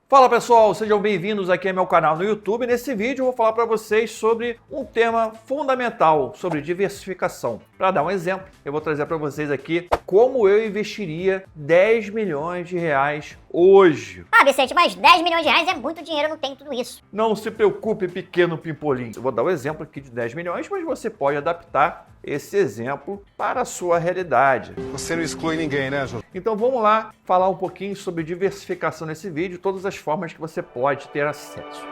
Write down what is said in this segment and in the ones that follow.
Fala pessoal, sejam bem-vindos aqui ao meu canal no YouTube. Nesse vídeo eu vou falar para vocês sobre um tema fundamental, sobre diversificação. Para dar um exemplo, eu vou trazer para vocês aqui como eu investiria 10 milhões de reais hoje. Ah, Vicente, mas 10 milhões de reais é muito dinheiro, eu não tenho tudo isso. Não se preocupe, pequeno pimpolim. Eu vou dar um exemplo aqui de 10 milhões, mas você pode adaptar esse exemplo para a sua realidade. Você não exclui ninguém, né, Jô? Então vamos lá falar um pouquinho sobre diversificação nesse vídeo, todas as formas que você pode ter acesso.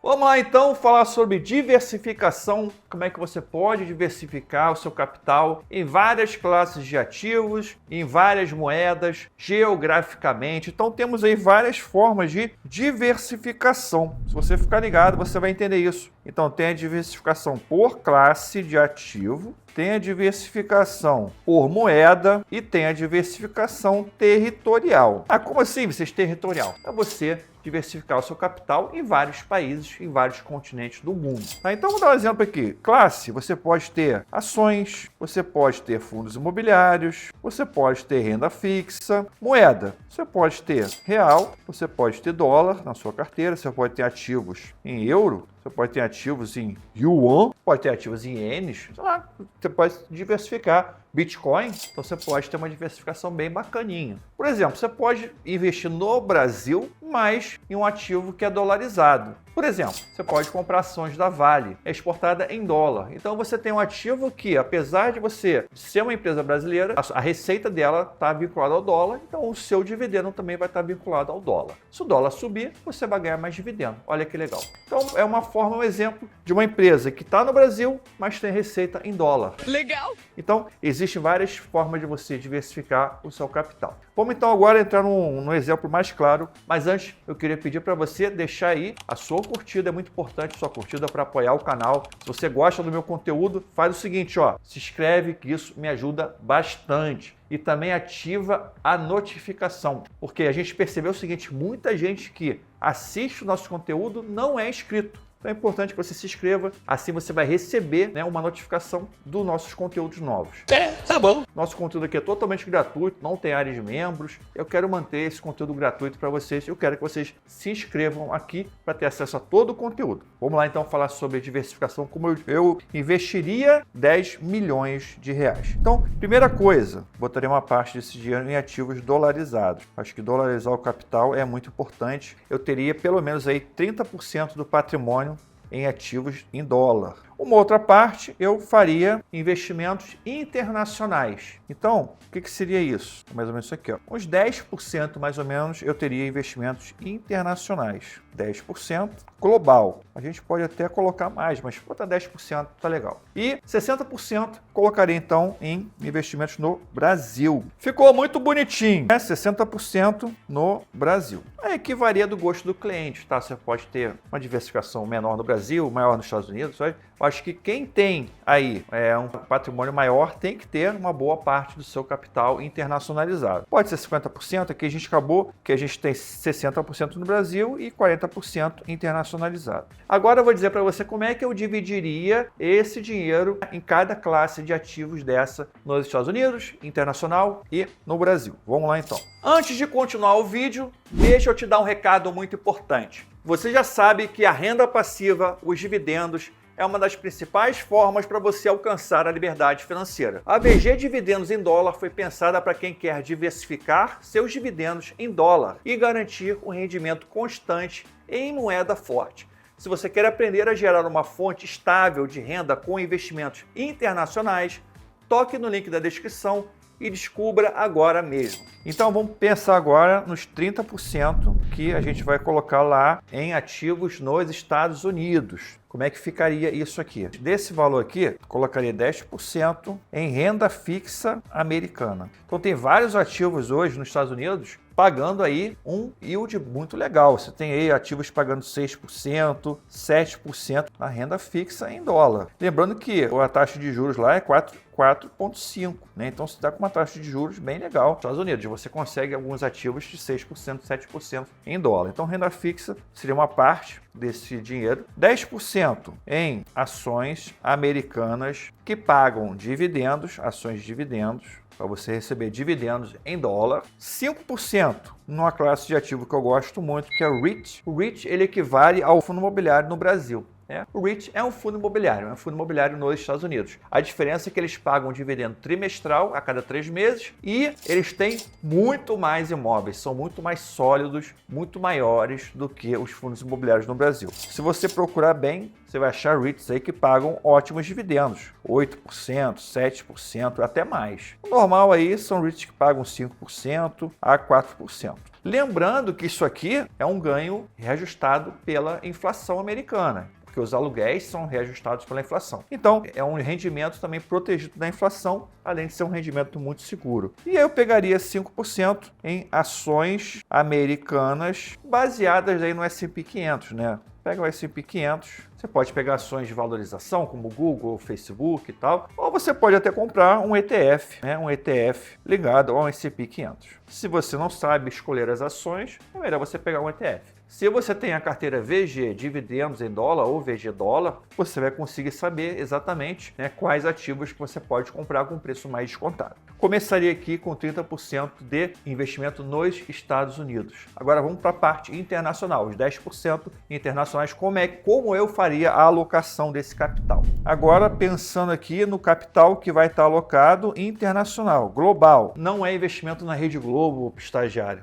Vamos lá então falar sobre diversificação, como é que você pode diversificar o seu capital em várias classes de ativos, em várias moedas, geograficamente. Então temos aí várias formas de diversificação. Se você ficar ligado, você vai entender isso. Então tem a diversificação por classe de ativo, tem a diversificação por moeda e tem a diversificação territorial. Ah, como assim, Vicente, territorial? É você diversificar o seu capital em vários países, em vários continentes do mundo. Tá? Então, vou dar um exemplo aqui. Classe, você pode ter ações, você pode ter fundos imobiliários, você pode ter renda fixa. Moeda, você pode ter real, você pode ter dólar na sua carteira, você pode ter ativos em euro, você pode ter ativos em yuan, pode ter ativos em ienes, sei lá, você pode diversificar. Bitcoin, então você pode ter uma diversificação bem bacaninha. Por exemplo, você pode investir no Brasil, mas em um ativo que é dolarizado. Por exemplo, você pode comprar ações da Vale, é exportada em dólar. Então você tem um ativo que, apesar de você ser uma empresa brasileira, a receita dela está vinculada ao dólar, então o seu dividendo também vai estar vinculado ao dólar. Se o dólar subir, você vai ganhar mais dividendo. Olha que legal. Então é uma forma, um exemplo de uma empresa que está no Brasil, mas tem receita em dólar. Legal! Então, existem várias formas de você diversificar o seu capital. Vamos então agora entrar num exemplo mais claro, mas antes eu queria pedir para você deixar aí a sua curtida, é muito importante a sua curtida para apoiar o canal. Se você gosta do meu conteúdo, faz o seguinte, ó, se inscreve que isso me ajuda bastante. E também ativa a notificação, porque a gente percebeu o seguinte, muita gente que assiste o nosso conteúdo não é inscrito. Então é importante que você se inscreva, assim você vai receber, né, uma notificação dos nossos conteúdos novos. Tá bom. Nosso conteúdo aqui é totalmente gratuito, não tem área de membros. Eu quero manter esse conteúdo gratuito para vocês. Eu quero que vocês se inscrevam aqui para ter acesso a todo o conteúdo. Vamos lá então falar sobre diversificação, como eu investiria 10 milhões de reais. Então, primeira coisa, botaria uma parte desse dinheiro em ativos dolarizados. Acho que dolarizar o capital é muito importante. Eu teria pelo menos aí 30% do patrimônio em ativos em dólar. Uma outra parte eu faria investimentos internacionais. Então, o que seria isso? Mais ou menos isso aqui, ó. Uns 10% mais ou menos eu teria investimentos internacionais. 10% global. A gente pode até colocar mais, mas botar 10% tá legal. E 60% colocaria então em investimentos no Brasil. Ficou muito bonitinho, né? 60% no Brasil. Aí que varia do gosto do cliente, tá? Você pode ter uma diversificação menor no Brasil, maior nos Estados Unidos, sabe? Eu acho que quem tem aí um patrimônio maior tem que ter uma boa parte do seu capital internacionalizado. Pode ser 50%, aqui a gente acabou que a gente tem 60% no Brasil e 40% internacionalizado. Agora eu vou dizer para você como é que eu dividiria esse dinheiro em cada classe de ativos dessa nos Estados Unidos, internacional e no Brasil. Vamos lá então. Antes de continuar o vídeo, deixa eu te dar um recado muito importante. Você já sabe que a renda passiva, os dividendos, é uma das principais formas para você alcançar a liberdade financeira. A VG Dividendos em Dólar foi pensada para quem quer diversificar seus dividendos em dólar e garantir um rendimento constante em moeda forte. Se você quer aprender a gerar uma fonte estável de renda com investimentos internacionais, toque no link da descrição e descubra agora mesmo. Então vamos pensar agora nos 30% que a gente vai colocar lá em ativos nos Estados Unidos. Como é que ficaria isso aqui? Desse valor aqui, colocaria 10% em renda fixa americana. Então tem vários ativos hoje nos Estados Unidos pagando aí um yield muito legal. Você tem aí ativos pagando 6%, 7% na renda fixa em dólar. Lembrando que a taxa de juros lá é 4,5%, né? Então você está com uma taxa de juros bem legal nos Estados Unidos. Você consegue alguns ativos de 6%, 7% em dólar. Então renda fixa seria uma parte desse dinheiro. 10% em ações americanas que pagam dividendos, ações de dividendos, para você receber dividendos em dólar, 5% numa classe de ativo que eu gosto muito, que é o REIT. O REIT ele equivale ao fundo imobiliário no Brasil. O REIT é um fundo imobiliário nos Estados Unidos. A diferença é que eles pagam um dividendo trimestral a cada 3 meses e eles têm muito mais imóveis, são muito mais sólidos, muito maiores do que os fundos imobiliários no Brasil. Se você procurar bem, você vai achar REITs aí que pagam ótimos dividendos, 8%, 7%, até mais. O normal aí são REITs que pagam 5% a 4%. Lembrando que isso aqui é um ganho reajustado pela inflação americana, porque os aluguéis são reajustados pela inflação. Então, é um rendimento também protegido da inflação, além de ser um rendimento muito seguro. E aí eu pegaria 5% em ações americanas baseadas aí no S&P 500, né? Pega o S&P 500, você pode pegar ações de valorização, como Google, Facebook e tal, ou você pode até comprar um ETF, um ETF ligado ao S&P 500. Se você não sabe escolher as ações, é melhor você pegar um ETF. Se você tem a carteira VG, dividendos em dólar ou VG dólar, você vai conseguir saber exatamente quais ativos que você pode comprar com preço mais descontado. Começaria aqui com 30% de investimento nos Estados Unidos. Agora vamos para a parte internacional, os 10% internacionais, como eu faria a alocação desse capital. Agora pensando aqui no capital que vai estar alocado internacional, global, não é investimento na Rede Globo, estagiário.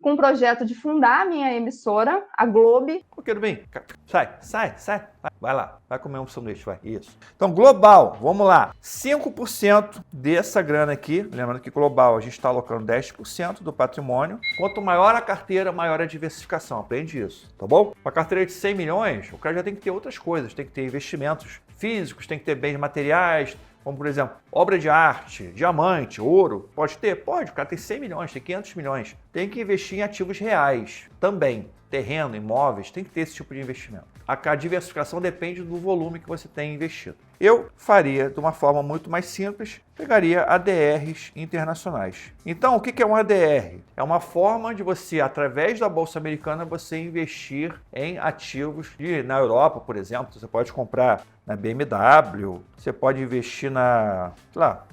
Com o projeto de fundar a minha emissora, a Globe. Tudo bem? Sai. Vai lá, vai comer um sanduíche, vai. Isso. Então, global, vamos lá. 5% dessa grana aqui, lembrando que global a gente está alocando 10% do patrimônio. Quanto maior a carteira, maior a diversificação. Aprende isso, tá bom? Uma carteira de 100 milhões, o cara já tem que ter outras coisas, tem que ter investimentos físicos, tem que ter bens materiais, como, por exemplo, obra de arte, diamante, ouro. Pode ter? Pode. O cara tem 100 milhões, tem 500 milhões. Tem que investir em ativos reais também. Terreno, imóveis, tem que ter esse tipo de investimento. A diversificação depende do volume que você tem investido. Eu faria de uma forma muito mais simples, pegaria ADRs internacionais. Então, o que é um ADR? É uma forma de você, através da Bolsa Americana, você investir em ativos na Europa, por exemplo. Você pode comprar na BMW, você pode investir na,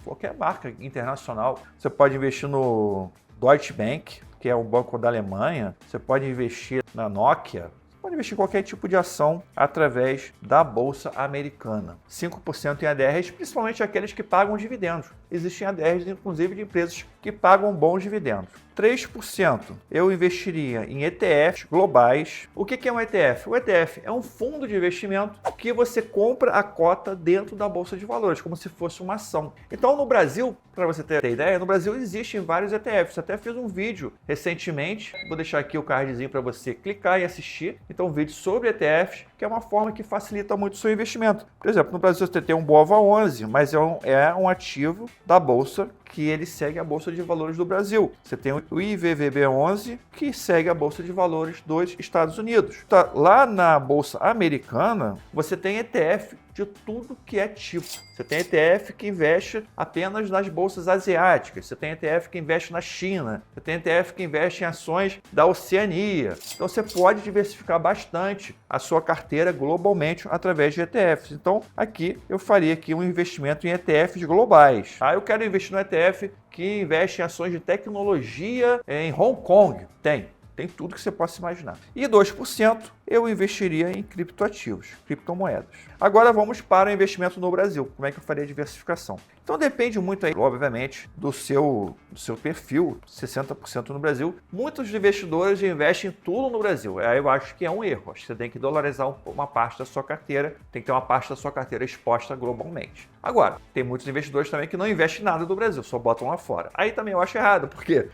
qualquer marca internacional. Você pode investir no Deutsche Bank, que é um banco da Alemanha. Você pode investir na Nokia. Pode investir em qualquer tipo de ação através da Bolsa Americana. 5% em ADRs, principalmente aqueles que pagam dividendos. Existem ADRs, inclusive, de empresas que pagam bons dividendos. 3% eu investiria em ETFs globais. O que é um ETF? O ETF é um fundo de investimento que você compra a cota dentro da Bolsa de Valores, como se fosse uma ação. Então, no Brasil, para você ter ideia, no Brasil existem vários ETFs. Até fiz um vídeo recentemente, vou deixar aqui o cardzinho para você clicar e assistir. Então, um vídeo sobre ETFs, que é uma forma que facilita muito o seu investimento. Por exemplo, no Brasil você tem um BOVA11, mas é um ativo da Bolsa que ele segue a Bolsa de Valores do Brasil. Você tem o IVVB11, que segue a Bolsa de Valores dos Estados Unidos. Lá na Bolsa Americana, você tem ETF de tudo que é tipo. Você tem ETF que investe apenas nas bolsas asiáticas, você tem ETF que investe na China, você tem ETF que investe em ações da Oceania. Então você pode diversificar bastante a sua carteira globalmente através de ETFs. Então aqui eu faria aqui um investimento em ETFs globais. Eu quero investir no ETF que investe em ações de tecnologia em Hong Kong. Tem tudo que você possa imaginar. E 2% eu investiria em criptoativos, criptomoedas. Agora vamos para o investimento no Brasil. Como é que eu faria a diversificação? Então depende muito aí, obviamente, do seu perfil, 60% no Brasil. Muitos investidores investem tudo no Brasil. Aí eu acho que é um erro. Acho que você tem que dolarizar uma parte da sua carteira, tem que ter uma parte da sua carteira exposta globalmente. Agora, tem muitos investidores também que não investem nada do Brasil, só botam lá fora. Aí também eu acho errado, porque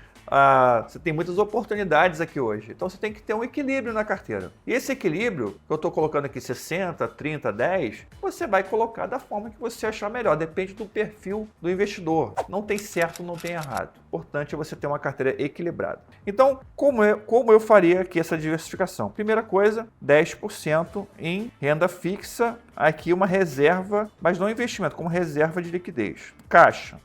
você tem muitas oportunidades aqui hoje. Então você tem que ter um equilíbrio na carteira. E esse equilíbrio, que eu estou colocando aqui 60, 30, 10, você vai colocar da forma que você achar melhor. Depende do perfil do investidor. Não tem certo, não tem errado. O importante é você ter uma carteira equilibrada. Então, como eu faria aqui essa diversificação? Primeira coisa, 10% em renda fixa. Aqui uma reserva, mas não investimento, como reserva de liquidez. Caixa,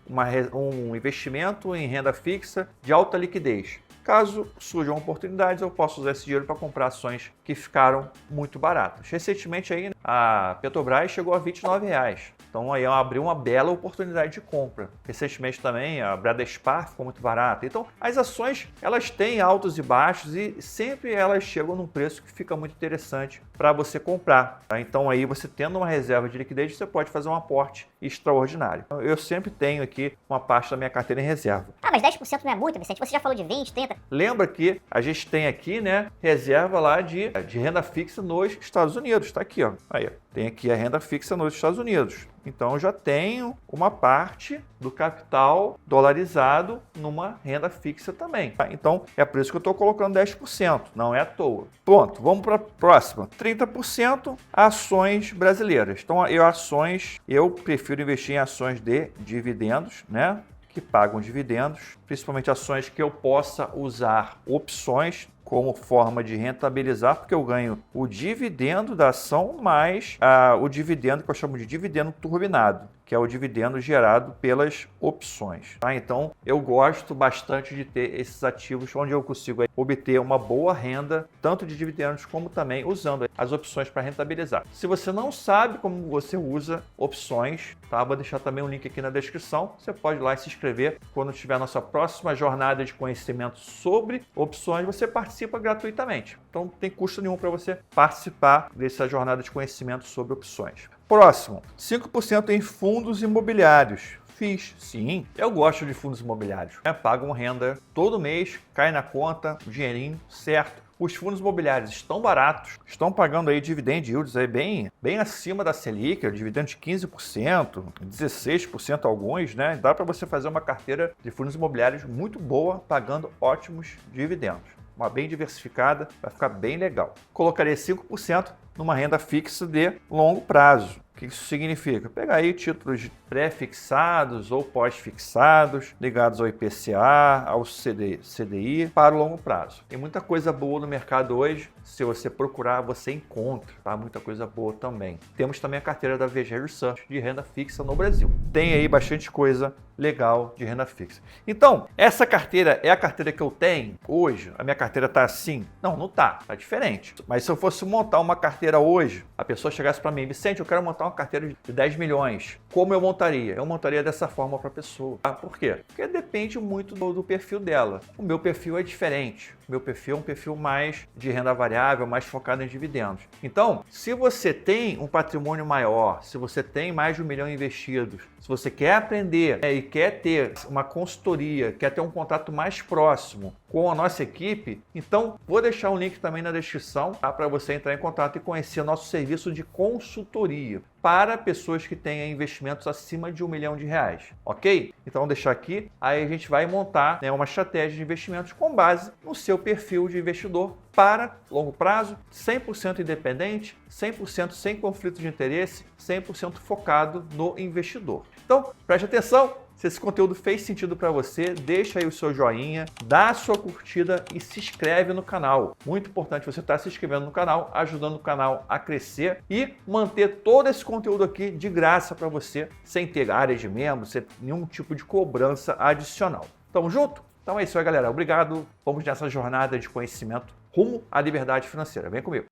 um investimento em renda fixa de alta liquidez. Caso surjam oportunidades, eu posso usar esse dinheiro para comprar ações que ficaram muito baratas. Recentemente aí, a Petrobras chegou a R$ 29. Então aí abriu uma bela oportunidade de compra. Recentemente também a Bradespar ficou muito barata. Então as ações elas têm altos e baixos e sempre elas chegam num preço que fica muito interessante para você comprar. Tá? Então aí você tendo uma reserva de liquidez, você pode fazer um aporte extraordinário. Eu sempre tenho aqui uma parte da minha carteira em reserva. Ah, mas 10% não é muito, Vicente. Você já falou de 20, 30. Lembra que a gente tem aqui, né, reserva lá de renda fixa nos Estados Unidos. Tá aqui, ó. Aí, tem aqui a renda fixa nos Estados Unidos. Então eu já tenho uma parte do capital dolarizado numa renda fixa também. Tá? Então é por isso que eu estou colocando 10%, não é à toa. Pronto, vamos para a próxima. 30% ações brasileiras. Então eu prefiro investir em ações de dividendos, né? Que pagam dividendos, principalmente ações que eu possa usar opções como forma de rentabilizar, porque eu ganho o dividendo da ação mais o dividendo que eu chamo de dividendo turbinado, que é o dividendo gerado pelas opções. Tá? Então, eu gosto bastante de ter esses ativos onde eu consigo obter uma boa renda, tanto de dividendos como também usando as opções para rentabilizar. Se você não sabe como você usa opções, tá? Vou deixar também um link aqui na descrição. Você pode ir lá e se inscrever. Quando tiver a nossa próxima jornada de conhecimento sobre opções, você participa gratuitamente. Então, não tem custo nenhum para você participar dessa jornada de conhecimento sobre opções. Próximo, 5% em fundos imobiliários. Fiz, sim, eu gosto de fundos imobiliários. Pagam renda todo mês, cai na conta, o dinheirinho, certo? Os fundos imobiliários estão baratos, estão pagando aí dividend yields aí bem acima da Selic, dividendo de 15%, 16% alguns, né? Dá para você fazer uma carteira de fundos imobiliários muito boa, pagando ótimos dividendos. Uma bem diversificada, vai ficar bem legal. Colocaria 5% numa renda fixa de longo prazo. O que isso significa? Pegar aí títulos pré-fixados ou pós-fixados, ligados ao IPCA, ao CDI, para o longo prazo. Tem muita coisa boa no mercado hoje, se você procurar, você encontra, tá? Muita coisa boa também. Temos também a carteira da VG Research de renda fixa no Brasil. Tem aí bastante coisa legal de renda fixa. Então, essa carteira é a carteira que eu tenho hoje? A minha carteira está assim? Não, não está. Está diferente. Mas se eu fosse montar uma carteira hoje, a pessoa chegasse para mim, Vicente, eu quero montar uma carteira de 10 milhões. Como eu montaria? Eu montaria dessa forma para a pessoa. Ah, por quê? Porque depende muito do perfil dela. O meu perfil é diferente. O meu perfil é um perfil mais de renda variável, mais focado em dividendos. Então, se você tem um patrimônio maior, se você tem mais de 1 milhão investidos, se você quer aprender e quer ter uma consultoria, quer ter um contato mais próximo com a nossa equipe, então vou deixar um link também na descrição, tá, para você entrar em contato e conhecer o nosso serviço de consultoria para pessoas que tenham investimentos acima de 1 milhão de reais, ok? Então vou deixar aqui, aí a gente vai montar, né, uma estratégia de investimentos com base no seu perfil de investidor para longo prazo, 100% independente, 100% sem conflito de interesse, 100% focado no investidor. Então, preste atenção. Se esse conteúdo fez sentido para você, deixa aí o seu joinha, dá a sua curtida e se inscreve no canal. Muito importante você estar se inscrevendo no canal, ajudando o canal a crescer e manter todo esse conteúdo aqui de graça para você, sem ter áreas de membros, sem nenhum tipo de cobrança adicional. Tamo junto? Então é isso aí, galera. Obrigado. Vamos nessa jornada de conhecimento rumo à liberdade financeira. Vem comigo.